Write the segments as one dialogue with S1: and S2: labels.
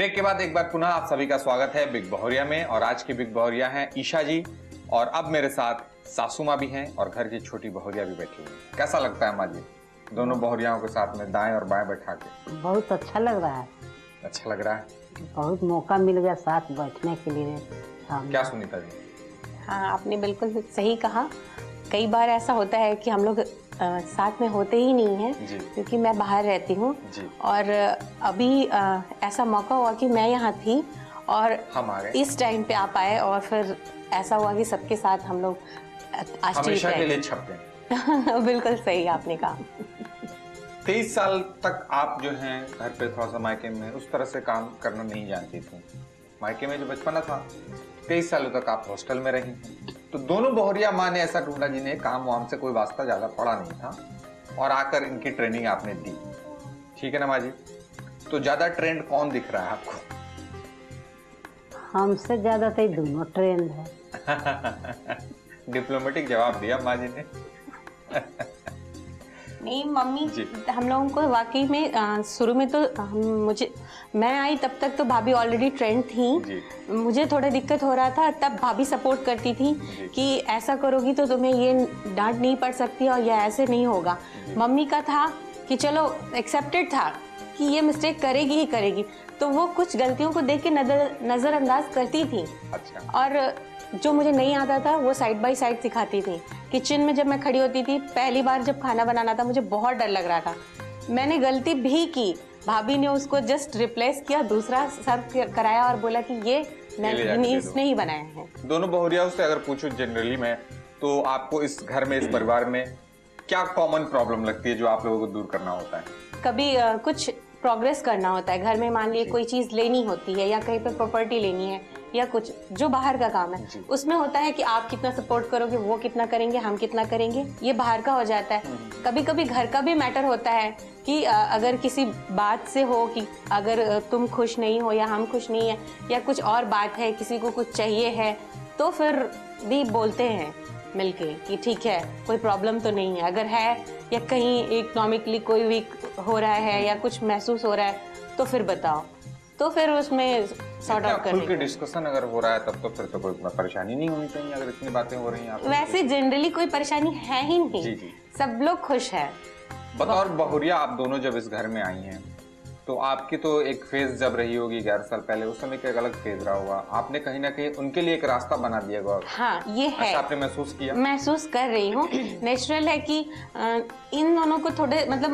S1: Break के बाद एक बार पुनः आप सभी का स्वागत है बिग बहोरिया में। और आज की बिग बहोरिया हैं ईशा जी, और अब मेरे साथ सासू माँ भी हैं और घर की छोटी बहोरिया भी बैठी हुई है। कैसा लगता है माँ जी दोनों बहोरियाओं के साथ में दाएं और बाएं बैठा के?
S2: बहुत अच्छा लग रहा है।
S1: अच्छा लग रहा है,
S2: बहुत मौका मिल गया साथ बैठने के लिए।
S1: क्या सुनीता जी?
S3: हाँ, आपने बिल्कुल सही कहा। कई बार ऐसा होता है कि हम लोग साथ में होते ही नहीं हैं, क्योंकि मैं बाहर रहती हूँ। और अभी ऐसा मौका हुआ कि मैं यहाँ थी और
S1: हम आ गए,
S3: इस टाइम पे आप आए और फिर ऐसा हुआ कि सबके साथ हम लोग
S1: हमेशा के लिए छप गए।
S3: बिल्कुल सही आपने कहा।
S1: 23 साल तक आप जो हैं घर पे थोड़ा सा मायके में उस तरह से काम करना नहीं जानती थी। मायके में जो बचपना था 23 सालों तक आप हॉस्टल में रही, तो दोनों बहोरिया माँ ने ऐसा ढूंढा जिन्हें काम वाम से कोई वास्ता ज्यादा पड़ा नहीं था और आकर इनकी ट्रेनिंग आपने दी। ठीक है ना माँ जी? तो ज्यादा ट्रेंड कौन दिख रहा है आपको?
S2: हमसे ज्यादा तो दोनों ट्रेंड है।
S1: डिप्लोमेटिक जवाब दिया माँ जी ने।
S3: नहीं मम्मी, हम लोगों को वाकई में शुरू में तो मैं आई तब तक तो भाभी ऑलरेडी ट्रेंड थी। मुझे थोड़ा दिक्कत हो रहा था, तब भाभी सपोर्ट करती थी कि ऐसा करोगी तो तुम्हें ये डांट नहीं पड़ सकती और ये ऐसे नहीं होगा। मम्मी का था कि चलो एक्सेप्टेड था कि ये मिस्टेक करेगी ही करेगी, तो वो कुछ गलतियों को देख के नजरअंदाज करती थी।
S1: अच्छा।
S3: और जो मुझे नहीं आता था वो साइड बाय साइड सिखाती थी। किचन में जब मैं खड़ी होती थी, पहली बार जब खाना बनाना था, मुझे बहुत डर लग रहा था। मैंने गलती भी की, भाभी ने उसको जस्ट रिप्लेस किया, दूसरा सर्व कराया और बोला कि ये इसने ही बनाया है।
S1: दोनों बहोरियाओं से अगर पूछूं जनरली मैं, तो आपको इस घर में, इस परिवार में क्या कॉमन प्रॉब्लम लगती है जो आप लोगों को दूर करना होता है?
S3: कभी कुछ प्रोग्रेस करना होता है घर में, मान लीजिए कोई चीज लेनी होती है या कहीं पे प्रॉपर्टी लेनी है या कुछ जो बाहर का काम है, उसमें होता है कि आप कितना सपोर्ट करोगे, वो कितना करेंगे, हम कितना करेंगे, ये बाहर का हो जाता है। कभी कभी घर का भी मैटर होता है कि अगर किसी बात से हो कि अगर तुम खुश नहीं हो या हम खुश नहीं है या कुछ और बात है, किसी को कुछ चाहिए है, तो फिर भी बोलते हैं मिलके कि ठीक है कोई प्रॉब्लम तो नहीं है। अगर है या कहीं इकोनॉमिकली कोई वीक हो रहा है या कुछ महसूस हो रहा है तो फिर बताओ, तो फिर उसमें सॉर्ट आउट करने
S1: के डिस्कशन अगर हो रहा है तब तो फिर तो कोई परेशानी नहीं होनी चाहिए अगर इतनी बातें हो रही हैं।
S3: वैसे जनरली कोई परेशानी है ही नहीं।
S1: जी।
S3: सब लोग खुश है।
S1: बतौर बहोरिया आप दोनों जब इस घर में आई हैं तो आपकी तो एक फेज जब रही होगी 11 साल पहले, उस समय का एक अलग फेज रहा होगा। आपने कहीं ना कहीं उनके लिए एक रास्ता बना दिया होगा।
S3: हाँ, ये है।
S1: आपने महसूस किया? महसूस
S3: कर रही हूँ। नेचुरल है कि इन दोनों को थोड़े मतलब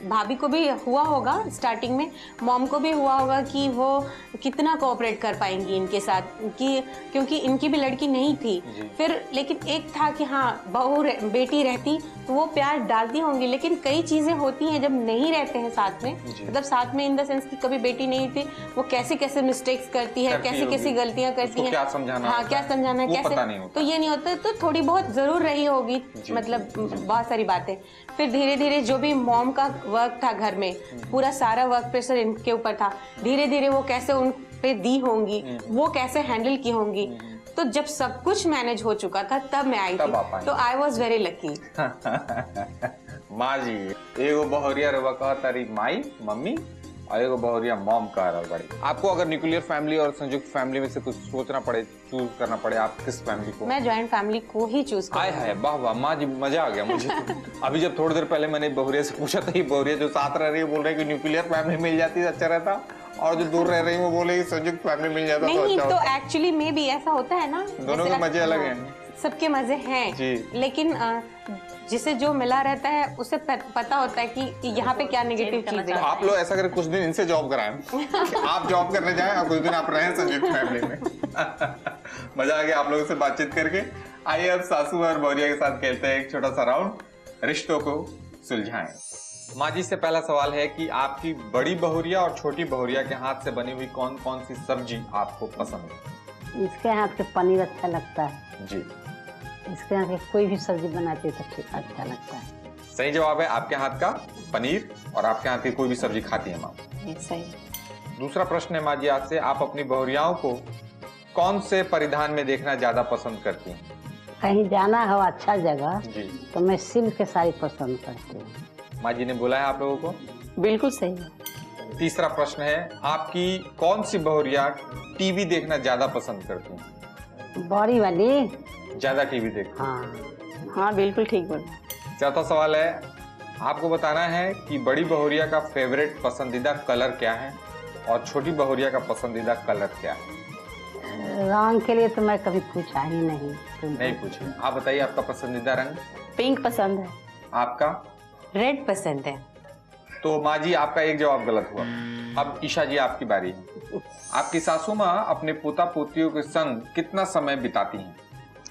S3: भाभी को भी हुआ होगा स्टार्टिंग में, मॉम को भी हुआ होगा कि वो कितना कोऑपरेट कर पाएंगी इनके साथ, कि क्योंकि इनकी भी लड़की नहीं थी। फिर लेकिन एक था कि हाँ बहू बेटी रहती तो वो प्यार डालती होंगी, लेकिन कई चीजें होती हैं जब नहीं रहते हैं साथ में, मतलब साथ में इन द सेंस कि कभी बेटी नहीं थी, वो कैसे कैसे मिस्टेक्स करती है, कैसी कैसी गलतियां करती है,
S1: क्या समझाना,
S3: हाँ क्या समझाना कैसे, तो ये नहीं होता। तो थोड़ी बहुत जरूर रही होगी, मतलब बहुत सारी बातें। फिर धीरे धीरे जो भी मॉम का वर्क था घर में, पूरा सारा वर्क प्रेशर इनके ऊपर था, धीरे धीरे वो कैसे उन पे दी होंगी, वो कैसे हैंडल की होंगी। तो जब सब कुछ मैनेज हो चुका था तब मैं आई थी, तो आई वॉज वेरी लकी।
S1: माँ जी एगो बहोरिया रवा कहा तारी माई मम्मी और एगो बहोरिया मॉम कह रहा बड़ी। आपको अगर न्यूक्लियर फैमिली और संयुक्त फैमिली में से कुछ सोचना पड़े, चूज करना पड़े, आप किस फैमिली को?
S3: मैं ज्वाइंट फैमिली को ही चूज करूंगी।
S1: आय हाय, वाह वाह माँ जी, मजा आ गया मुझे। अभी जब थोड़ी देर पहले मैंने बहोरिया से पूछा था, ये बहोरिया जो साथ रह रही है बोल रहे कि न्यूक्लियर फैमिली मिल जाती तो अच्छा रहता, और जो दूर रह रही है वो बोले संयुक्त फैमिली मिल जाता
S3: नहीं, तो एक्चुअली में भी ऐसा होता है ना,
S1: दोनों के मजे अलग हैं,
S3: सबके मजे हैं, लेकिन जिसे जो मिला रहता है उसे पता होता है कि यहाँ पे क्या नेगेटिव चीजें।
S1: तो आप लोग ऐसा करें कुछ दिन इनसे जॉब कराएं, आप जॉब करने जाएं और कुछ दिन आप रहें संयुक्त फैमिली में। मजा आ गया आप लोगों से बातचीत करके। आइए अब सासू और बहोरिया के साथ खेलते हैं एक छोटा सा राउंड, रिश्तों को सुलझाएं। माँ जी से पहला सवाल है कि आपकी बड़ी बहोरिया और छोटी बहोरिया के हाथ से बनी हुई कौन कौन सी सब्जी आपको पसंद है?
S2: इसके हाथ के पनीर अच्छा लगता है
S1: जी।
S2: इसके यहाँ कोई भी सब्जी बनाते तो ठीक अच्छा लगता है।
S1: सही जवाब है आपके हाथ का पनीर, और आपके हाथ की कोई भी सब्जी खाती है माँ?
S3: सही।
S1: दूसरा प्रश्न है माँ जी आज से, आप अपनी बहुरियाओं को कौन से परिधान में देखना ज्यादा पसंद करती हैं?
S2: कहीं जाना हो अच्छा जगह
S1: जी
S2: तो मैं सिल्क के साड़ी पसंद करती हूँ।
S1: माँ जी ने बोला है आप लोगों को?
S3: बिल्कुल सही है।
S1: तीसरा प्रश्न है, आपकी कौन सी बहुरिया टीवी देखना ज्यादा पसंद करती है?
S2: बड़ी वाली।
S1: ज्यादा टीवी देखती
S2: हाँ।
S3: हाँ बिल्कुल ठीक बोल।
S1: चौथा सवाल है, आपको बताना है कि बड़ी बहुरिया का फेवरेट पसंदीदा कलर क्या है और छोटी बहुरिया का पसंदीदा कलर क्या है?
S2: रंग के लिए तो मैं कभी पूछा ही नहीं।
S1: नहीं पूछे। आप बताइए आपका पसंदीदा रंग।
S3: पिंक पसंद है।
S1: आपका?
S3: रेड पसंद है।
S1: तो माँ जी आपका एक जवाब गलत हुआ। अब ईशा जी आपकी बारी है। आपकी सासू माँ अपने पोता पोतियों के संग कितना समय बिताती हैं?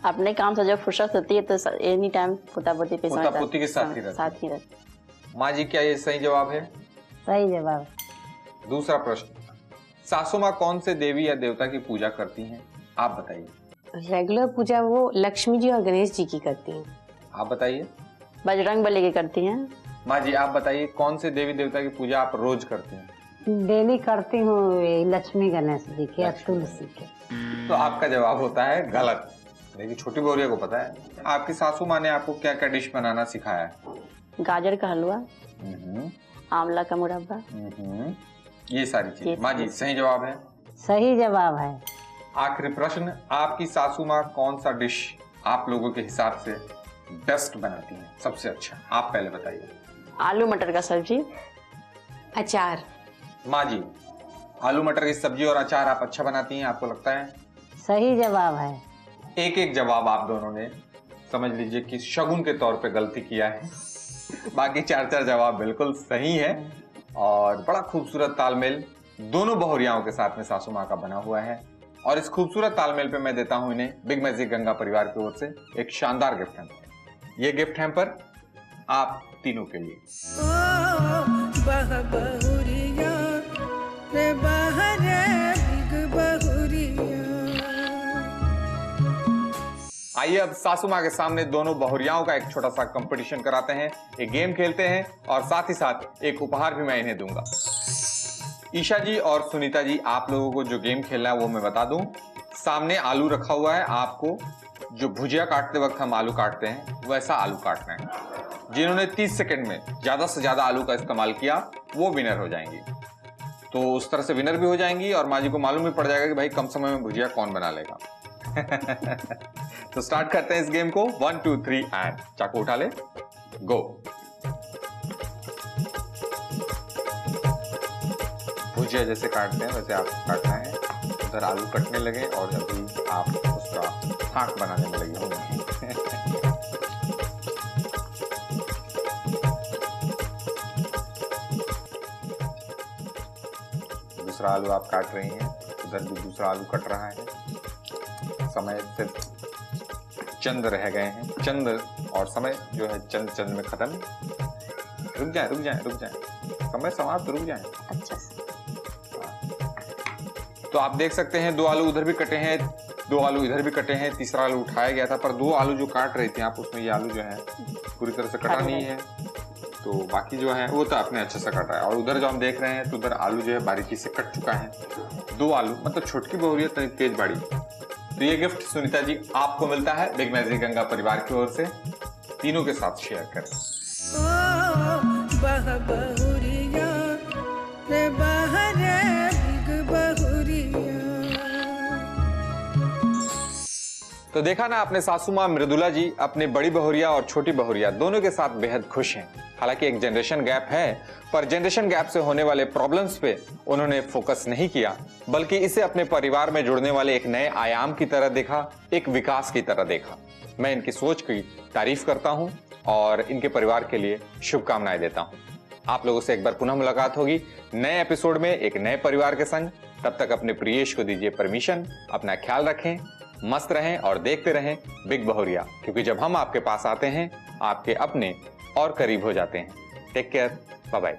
S4: अपने काम से जब फुर्सत होती है तो एनी टाइम पोता पोती के
S1: पोता पोती के साथ ही
S4: साथ ही रहते।
S1: माँ जी क्या ये सही जवाब है?
S2: सही जवाब।
S1: दूसरा प्रश्न, सासू माँ कौन से देवी या देवता की पूजा करती हैं? आप बताइए।
S3: रेगुलर पूजा वो लक्ष्मी जी और गणेश जी की करती हैं।
S1: आप बताइए।
S4: बजरंग बली की करती हैं।
S1: माँ जी आप बताइए, कौन से देवी देवता की पूजा आप रोज करती हैं?
S2: डेली करती हूँ ये लक्ष्मी गणेश जी के और तुलसी के।
S1: तो आपका जवाब होता है गलत। लेकिन छोटी बहुरिया को पता है। आपकी सासू माँ ने आपको क्या क्या डिश बनाना सिखाया है?
S4: गाजर का हलवा, आंवला का मुरब्बा,
S1: ये सारी चीजें। माँ जी सही जवाब है।
S2: सही जवाब है।
S1: आखिरी प्रश्न, आपकी सासू माँ कौन सा डिश आप लोगों के हिसाब से बेस्ट बनाती हैं, सबसे अच्छा? आप पहले बताइए।
S4: आलू मटर का सब्जी,
S3: अचार।
S1: माँ जी आलू मटर की सब्जी और अचार आप अच्छा बनाती हैं, आपको लगता है?
S2: सही जवाब है।
S1: एक एक जवाब आप दोनों ने समझ लीजिए कि शगुन के तौर पे गलती किया है। बाकी चार चार जवाब बिल्कुल सही है और बड़ा खूबसूरत तालमेल दोनों बहुरियाओं के साथ में सासू माँ का बना हुआ है। और इस खूबसूरत तालमेल पे मैं देता हूं इन्हें बिग मैजिक गंगा परिवार की ओर से एक शानदार गिफ्ट हैम्पर। ये गिफ्ट हैम्पर आप तीनों के लिए। आइए अब सासू माँ के सामने दोनों बहुरियाओं का एक छोटा सा कंपटीशन कराते हैं, एक गेम खेलते हैं और साथ ही साथ एक उपहार भी मैं इन्हें दूंगा। ईशा जी और सुनीता जी, आप लोगों को जो गेम खेलना है वो मैं बता दूं। सामने आलू रखा हुआ है, आपको जो भुजिया काटते वक्त हम आलू काटते हैं वैसा आलू काटना है। जिन्होंने 30 सेकंड में ज्यादा से ज्यादा आलू का इस्तेमाल किया वो विनर हो जाएंगी। तो उस तरह से विनर भी हो जाएंगी और माँ जी को मालूम भी पड़ जाएगा कि भाई कम समय में भुजिया कौन बना लेगा। तो स्टार्ट करते हैं इस गेम को। 1 2 3 एंड चाकू उठा ले, गो। भुजिया जैसे काटते हैं वैसे आप काटना है। उधर आलू कटने लगे और अभी आप उसका फाँक बनाने में लगे होंगे। दूसरा आलू आप काट रही हैं, उधर भी दूसरा आलू कट रहा है। समय सिर्फ चंद रह गए हैं, चंद, और समय जो है चंद चंद में खत्म। रुक जाए रुक जाए रुक जाए, समय समाप्त, रुक जाए।
S4: अच्छा से।
S1: तो आप देख सकते हैं 2 आलू उधर भी कटे हैं, 2 आलू इधर भी कटे हैं, तीसरा आलू उठाया गया था, पर 2 आलू जो काट रही थी आप उसमें ये आलू जो है पूरी तरह से कटा नहीं है। तो बाकी जो है वो तो आपने अच्छे से काटा है। और उधर जो हम देख रहे हैं तो उधर आलू जो है बारीकी से कट चुका है। 2 आलू मतलब छोटकी बहुरिया तेज बाड़ी। तो ये गिफ्ट सुनीता जी आपको मिलता है बिग मैजिक गंगा परिवार की ओर से। तीनों के साथ शेयर करें। तो देखा ना आपने, सासू माँ मृदुला जी अपने बड़ी बहुरिया और छोटी बहुरिया दोनों के साथ बेहद खुश हैं। हालांकि एक जनरेशन गैप है, पर जनरेशन गैप से होने वाले प्रॉब्लम्स पे उन्होंने फोकस नहीं किया, बल्कि इसे अपने परिवार में जुड़ने वाले एक नए आयाम की तरह देखा, एक विकास की तरह देखा। मैं इनकी सोच की तारीफ करता हूं और इनके परिवार के लिए शुभकामनाएं देता हूं। आप लोगों से एक बार पुनः मुलाकात होगी नए एपिसोड में एक नए परिवार के संग। तब तक अपने प्रियेश को दीजिए परमिशन, अपना ख्याल रखें, मस्त रहें और देखते रहें बिग बहुरिया, क्योंकि जब हम आपके पास आते हैं आपके अपने और करीब हो जाते हैं। Take care, bye bye.